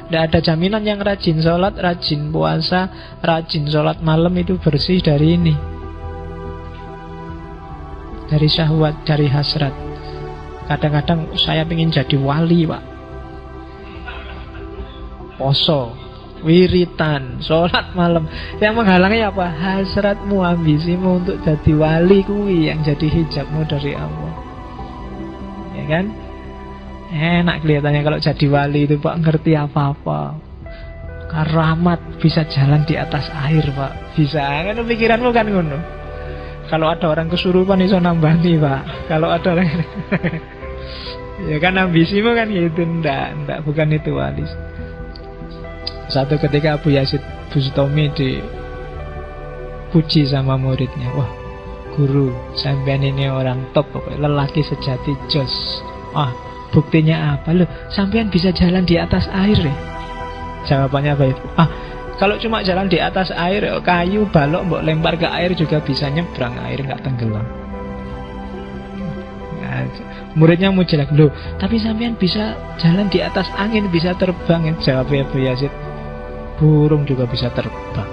Tidak ada jaminan yang rajin sholat, rajin puasa, rajin sholat malam itu bersih dari ini, dari syahwat, dari hasrat. Kadang-kadang saya ingin jadi wali, Pak. Poso, wiritan, sholat malam. Yang menghalangi apa? Hasratmu, ambisimu untuk jadi wali kuwi yang jadi hijabmu dari Allah. Ya kan? Enak kelihatannya kalau jadi wali itu, Pak, ngerti apa-apa. Karamat, bisa jalan di atas air, Pak. Bisa, kan pikiranmu kan ngono. Kalau ada orang kesurupan iso nambani, Pak. Kalau ada orang ya kan ambisimu kan gitu. Ndak, bukan itu wali. Satu ketika Abu Yazid Bustami dipuji sama muridnya. Wah, guru, sampean ini orang top, lelaki sejati, jos. Buktinya apa? Loh, sampean bisa jalan di atas air ya? Jawabannya apa itu? Kalau cuma jalan di atas air, kayu, balok mbok lempar ke air juga bisa nyebrang, air nggak tenggelam. Nah, muridnya mau jelek, loh, tapi sampean bisa jalan di atas angin, bisa terbang. Jawabnya Abu Yazid, burung juga bisa terbang.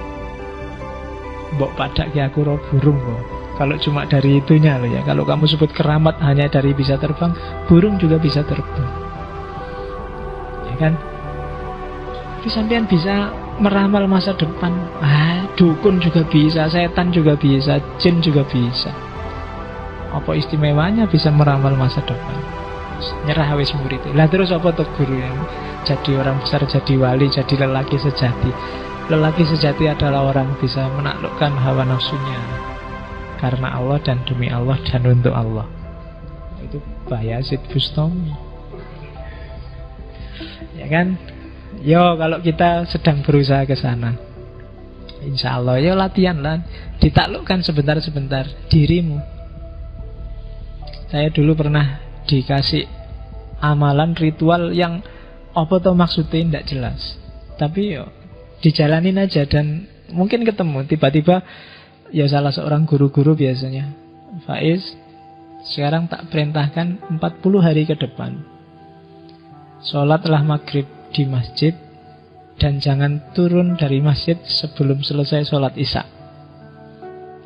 Mbok padak ya aku roh burung kok. Kalau cuma dari itunya loh ya. Kalau kamu sebut keramat hanya dari bisa terbang, burung juga bisa terbang. Ya kan? Tapi sampean bisa meramal masa depan. Dukun juga bisa, setan juga bisa, jin juga bisa. Apa istimewanya bisa meramal masa depan? Nyerah wis murid. Lah terus apa tuh guru yang jadi orang besar, jadi wali, jadi lelaki sejati? Lelaki sejati adalah orang bisa menaklukkan hawa nafsunya karena Allah dan demi Allah dan untuk Allah. Itu Bayazid Bustami. Ya kan? Yo, kalau kita sedang berusaha ke sana, insya Allah, yo latihan lah. Ditaklukkan sebentar-sebentar dirimu. Saya dulu pernah dikasih amalan ritual yang apa tuh maksudnya tidak jelas. Tapi yo dijalanin aja dan mungkin ketemu. Tiba-tiba ya salah seorang guru-guru biasanya, Faiz, sekarang tak perintahkan 40 hari ke depan sholatlah maghrib di masjid dan jangan turun dari masjid sebelum selesai sholat isya.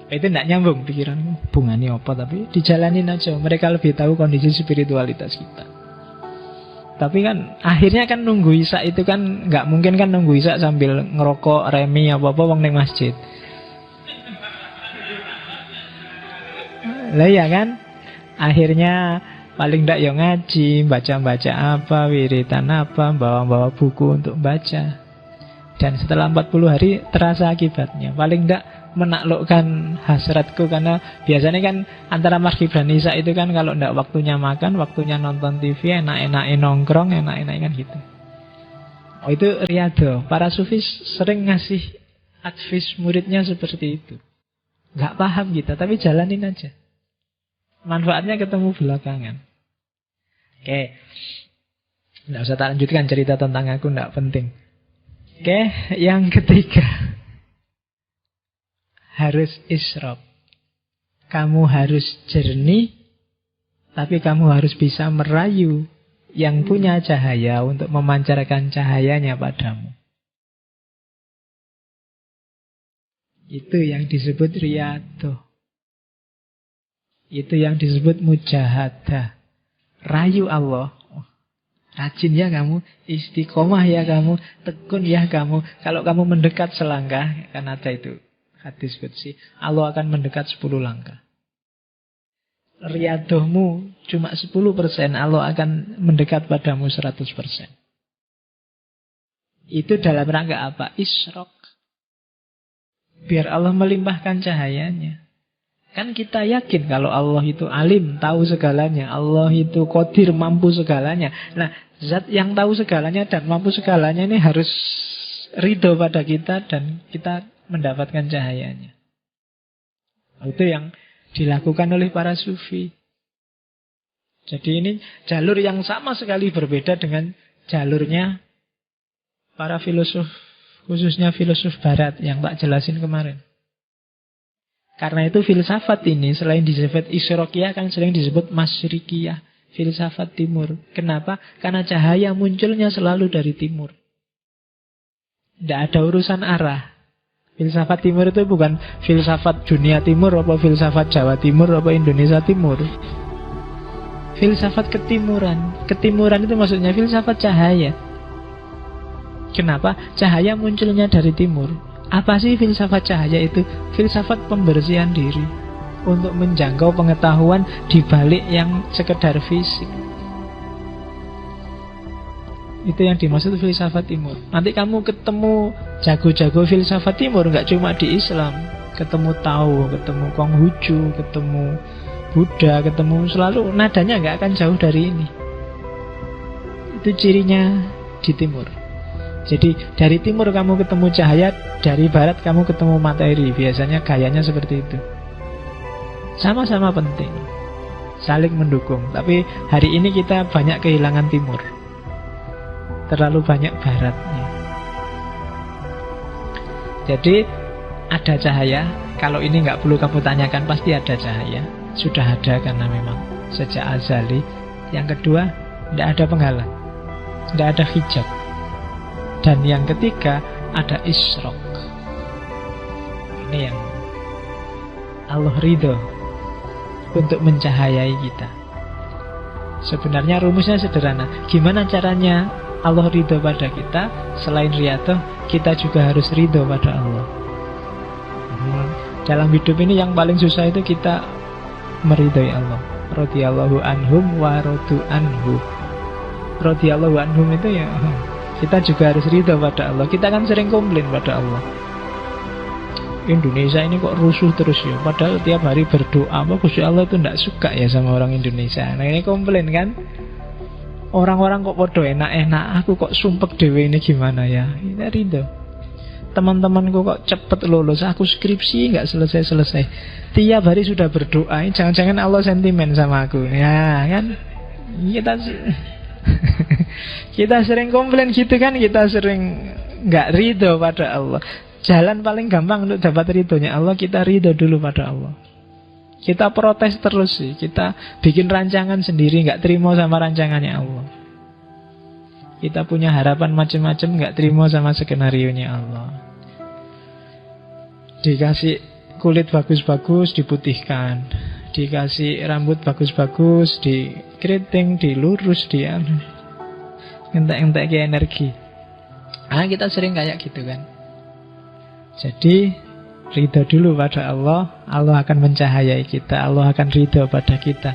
Itu tidak nyambung pikiranmu, hubungannya apa, tapi dijalanin aja. Mereka lebih tahu kondisi spiritualitas kita. Tapi kan akhirnya kan nunggu isya itu kan nggak mungkin kan nunggu isya sambil ngerokok, remi apa-apa wong ning masjid. Lah ya kan, akhirnya paling ndak ya ngaji, baca-baca apa, wiritan apa, bawa-bawa buku untuk baca. Dan setelah 40 hari terasa akibatnya. Paling ndak menaklukkan hasratku, karena biasanya kan antara maghrib dan isya itu kan kalau ndak waktunya makan, waktunya nonton TV, enak-enak nongkrong, enak-enak kan gitu. Oh, itu riyadhah. Para sufis sering ngasih advice muridnya seperti itu. Nggak paham kita, tapi jalanin aja. Manfaatnya ketemu belakangan. Oke, nggak usah tak lanjutkan cerita tentang aku, nggak penting. Oke, yang ketiga, harus isyraq. Kamu harus jernih, tapi kamu harus bisa merayu yang punya cahaya untuk memancarkan cahayanya padamu. Itu yang disebut riyadhah. Itu yang disebut mujahadah. Rayu Allah. Rajin ya kamu, istiqomah ya kamu, tekun ya kamu. Kalau kamu mendekat selangkah, kan ada itu hadis qudsi, Allah akan mendekat 10 langkah. Riyadhahmu cuma 10%, Allah akan mendekat padamu 100%. Itu dalam rangka apa? Isyraq. Biar Allah melimpahkan cahayanya. Kan kita yakin kalau Allah itu alim, tahu segalanya. Allah itu qadir, mampu segalanya. Nah, zat yang tahu segalanya dan mampu segalanya ini harus ridho pada kita dan kita mendapatkan cahayanya. Itu yang dilakukan oleh para sufi. Jadi ini jalur yang sama sekali berbeda dengan jalurnya para filosof, khususnya filosof barat yang tak jelasin kemarin. Karena itu filsafat ini selain disebut isyraqiyah kan sering disebut masyrikiyah, filsafat timur. Kenapa? Karena cahaya munculnya selalu dari timur. Tidak ada urusan arah. Filsafat timur itu bukan filsafat dunia timur, apa filsafat Jawa timur, apa Indonesia timur. Filsafat ketimuran. Ketimuran itu maksudnya filsafat cahaya. Kenapa? Cahaya munculnya dari timur. Apa sih filsafat cahaya itu? Filsafat pembersihan diri untuk menjangkau pengetahuan di balik yang sekedar fisik. Itu yang dimaksud filsafat timur. Nanti kamu ketemu jago-jago filsafat timur, nggak cuma di Islam. Ketemu Tao, ketemu Konghucu, ketemu Buddha, ketemu selalu nadanya nggak akan jauh dari ini. Itu cirinya di timur. Jadi dari timur kamu ketemu cahaya, dari barat kamu ketemu materi. Biasanya gayanya seperti itu. Sama-sama penting, saling mendukung. Tapi hari ini kita banyak kehilangan timur, terlalu banyak baratnya. Jadi ada cahaya. Kalau ini nggak perlu kamu tanyakan, pasti ada cahaya. Sudah ada karena memang sejak azali. Yang kedua, tidak ada penghalang, tidak ada hijab. Dan yang ketiga, ada isyraq. Ini yang Allah ridho untuk mencahayai kita. Sebenarnya rumusnya sederhana. Gimana caranya Allah ridho pada kita? Selain riyadhah, kita juga harus ridho pada Allah. Dalam hidup ini yang paling susah itu kita meridhoi Allah. Radhiyallahu anhum wa radu anhu. Radhiyallahu anhum itu ya, kita juga harus ridho pada Allah. Kita kan sering komplain pada Allah, Indonesia ini kok rusuh terus ya, padahal tiap hari berdoa. Gusti Allah itu tidak suka ya sama orang Indonesia. Nah ini komplain kan. Orang-orang kok podo enak-enak, aku kok sumpek dewe ini gimana ya. Ini ridho. Teman-temanku kok cepet lulus, aku skripsi nggak selesai-selesai. Tiap hari sudah berdoa, jangan-jangan Allah sentimen sama aku. Ya kan, kita sering komplain gitu kan. Kita sering nggak ridho pada Allah. Jalan paling gampang untuk dapat ridhonya Allah, kita ridho dulu pada Allah. Kita protes terus sih, kita bikin rancangan sendiri, nggak terima sama rancangannya Allah. Kita punya harapan macam-macam, nggak terima sama skenarionya Allah. Dikasih kulit bagus-bagus, diputihkan. Dikasih rambut bagus-bagus, dikeriting, dilurus, entek-entek ke energi. Kita sering kayak gitu kan. Jadi ridho dulu pada Allah, Allah akan mencahayai kita, Allah akan ridho pada kita.